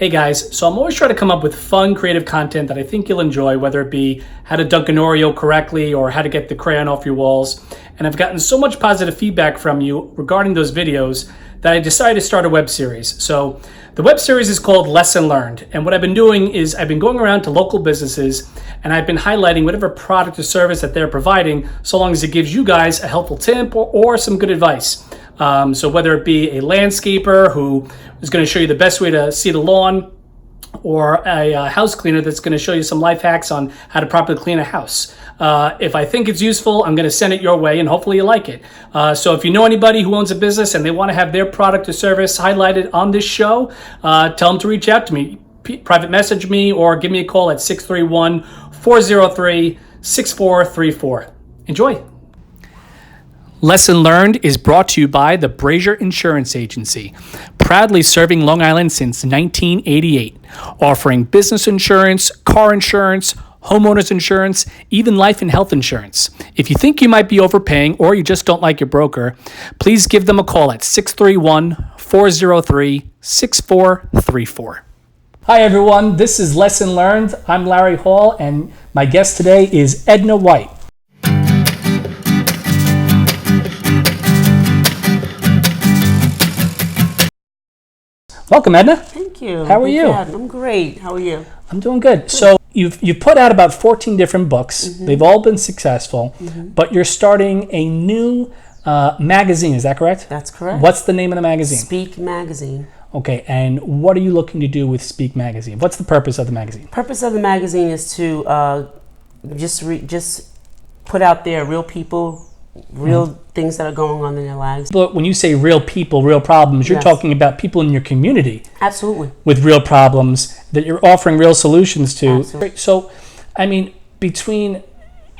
Hey guys, so I'm always trying to come up with fun, creative content that I think you'll enjoy, whether it be how to dunk an Oreo correctly or how to get the crayon off your walls. And I've gotten so much positive feedback from you regarding those videos that I decided to start a web series. So the web series is called Lesson Learned. And what I've been doing is I've been going around to local businesses and I've been highlighting whatever product or service that they're providing, so long as it gives you guys a helpful tip or some good advice. So whether it be a landscaper who is going to show you the best way to seed a lawn, or a house cleaner that's going to show you some life hacks on how to properly clean a house. If I think it's useful, I'm going to send it your way and hopefully you like it. So if you know anybody who owns a business and they want to have their product or service highlighted on this show, tell them to reach out to me. Private message me or give me a call at 631-403-6434. Enjoy. Lesson Learned is brought to you by the Brazier Insurance Agency, proudly serving Long Island since 1988, offering business insurance, car insurance, homeowners insurance, even life and health insurance. If you think you might be overpaying or you just don't like your broker, please give them a call at 631-403-6434. Hi everyone, this is Lesson Learned. I'm Larry Hall and my guest today is Edna White. Welcome, Edna. Thank you. How are you? I'm great. How are you? I'm doing good. So you've put out about 14 different books. Mm-hmm. They've all been successful, but you're starting a new magazine. Is that correct? That's correct. What's the name of the magazine? Speak Magazine. Okay, and what are you looking to do with Speak Magazine? What's the purpose of the magazine? The purpose of the magazine is to just put out there real people, real things that are going on in their lives. But when you say real people, real problems, you're talking about people in your community. Absolutely. With real problems that you're offering real solutions to. Absolutely. So, I mean, between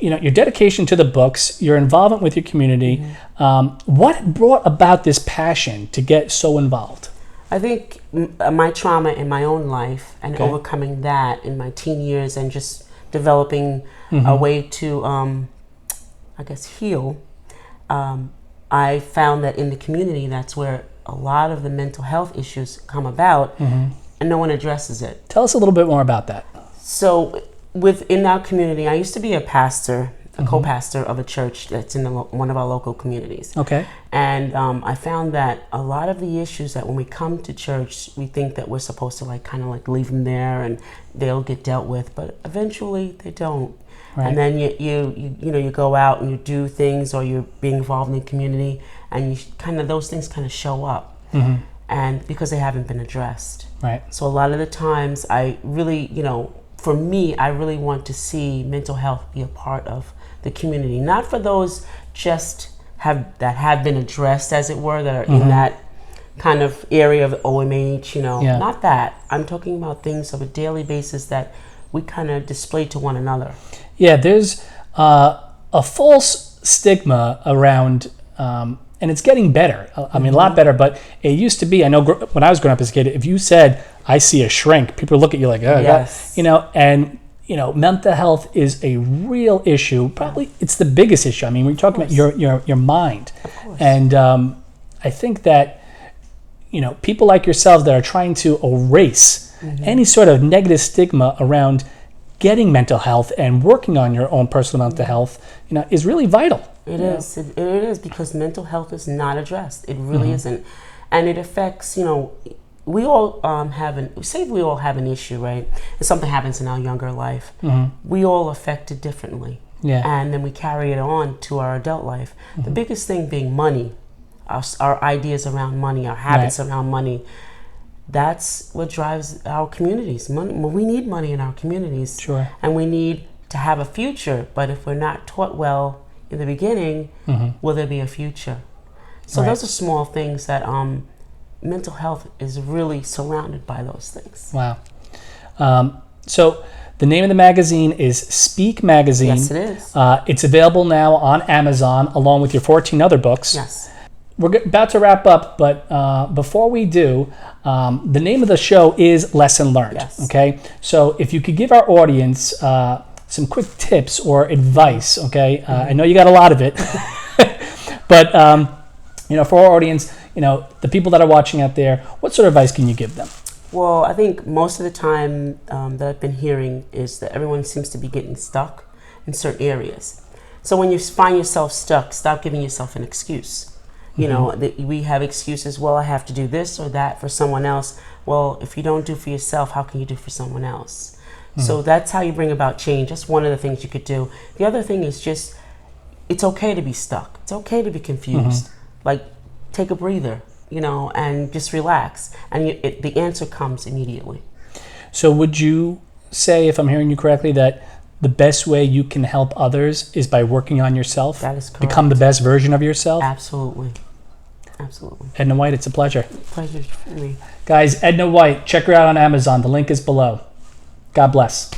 your dedication to the books, your involvement with your community, what brought about this passion to get so involved? I think my trauma in my own life and overcoming that in my teen years and just developing a way to, heal. I found that in the community, that's where a lot of the mental health issues come about, and no one addresses it. Tell us a little bit more about that. So within our community, I used to be a pastor, a co-pastor of a church that's in one of our local communities. Okay. And I found that a lot of the issues that when we come to church, we think that we're supposed to kind of leave them there and they'll get dealt with, but eventually they don't. Right. And then you go out and you do things, or you're being involved in the community, and those things kind of show up, and because they haven't been addressed. Right. So a lot of the times, I really, for me, I really want to see mental health be a part of the community, not for those that have been addressed, as it were, that are in that kind of area of OMH. Not that. I'm talking about things of a daily basis that we kind of display to one another. Yeah, there's a false stigma around, and it's getting better. I mean, a lot better, but it used to be, I know when I was growing up as a kid, if you said, I see a shrink, people look at you like, oh, yes. Mental health is a real issue. Probably it's the biggest issue. I mean, we're talking about your mind. Of course. And I think that, people like yourselves that are trying to erase any sort of negative stigma around getting mental health and working on your own personal mental health, is really vital. It is. It is, because mental health is not addressed. It really isn't, and it affects. We all have an issue, right? If something happens in our younger life, we all affect it differently. Yeah. And then we carry it on to our adult life. The biggest thing being money, our ideas around money, our habits around money. That's what drives our communities. Money. Well, we need money in our communities, and we need to have a future. But if we're not taught well in the beginning, will there be a future? So those are small things that mental health is really surrounded by those things. Wow. So the name of the magazine is Speak Magazine. Yes, it is. It's available now on Amazon along with your 14 other books. Yes. We're about to wrap up, but before we do, the name of the show is Lesson Learned. Yes. Okay, so if you could give our audience some quick tips or advice, okay? I know you got a lot of it, but for our audience, the people that are watching out there, what sort of advice can you give them? Well, I think most of the time that I've been hearing is that everyone seems to be getting stuck in certain areas. So when you find yourself stuck, stop giving yourself an excuse. You know, we have excuses. Well, I have to do this or that for someone else. Well, if you don't do for yourself, how can you do for someone else? So that's how you bring about change. That's one of the things you could do. The other thing is just, it's okay to be stuck. It's okay to be confused. Like, take a breather, you know, and just relax. And the answer comes immediately. So would you say, if I'm hearing you correctly, that the best way you can help others is by working on yourself? That is correct. Become the best version of yourself? Absolutely. Absolutely. Edna White, it's a pleasure. Pleasure for me. Guys, Edna White, check her out on Amazon. The link is below. God bless.